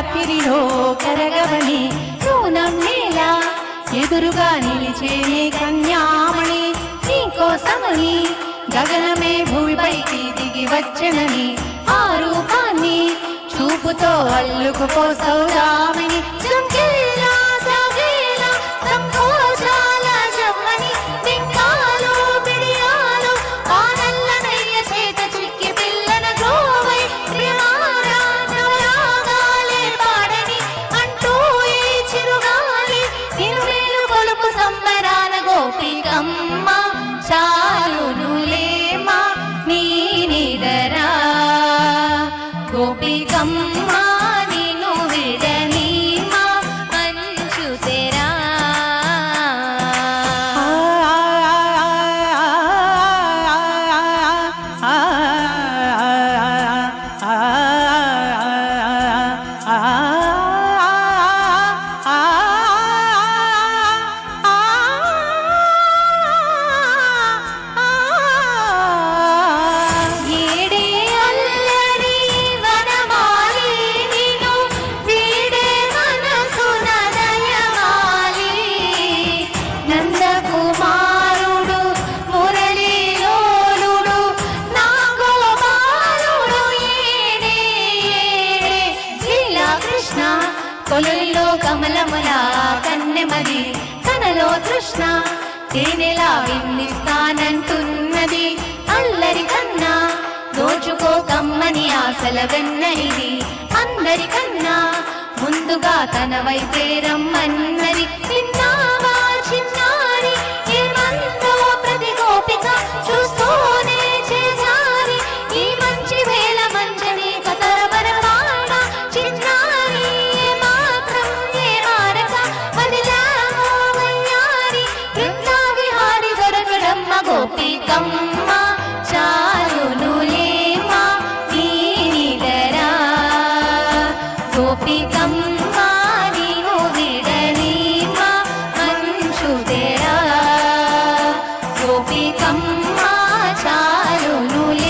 రాత్రిలో కరగవని సూనం నేల ఎదురుగా నిలిచేనే కన్యామణి నీకోసమని గగనమే భూమిపైకి దిగి వచ్చనని ఆ రూపాన్ని చూపుతో అల్లుకుపో సౌదామిని చంకేలా సాగేలా సంకోచాల జవ్వని బింకాలు బిడియాలు ఆ నల్లనయ్య చేత చిక్కి పిల్లన గోవై ప్రియమారా నవరాగాలే పాడని అంటూ ఈ చిరుగాలి ఇరువేలు కొలుపు సంబరాల గోపికమ్మ చాలునులేమా నీ నిదరా గోపికమ్మ నిన్ను విడని మా మంచు తెరా కొలుల్లో కమలముల కన్నెమది కనలో తృష్ణ తేనెలా విన్నిస్తానంటున్నది అల్లరి కన్నా దోచుకో కమ్మని ఆశల వెన్న ఇది అందరికన్నా ముందుగా తన వైపే రమ్మన్నది విన్నావా చిన్నారి ఏమందో ప్రతి గోపిక చూస్తూనే చేజారి ఈ మంచి వేళ మంచని కతరబర పాడ చిన్నారి గోపికమ్మ చాలునులేమా నీ నిదరా గోపికమ్మ నీవు విడని మా మంచు తెరా గోపికమ్మ చాలునులేమా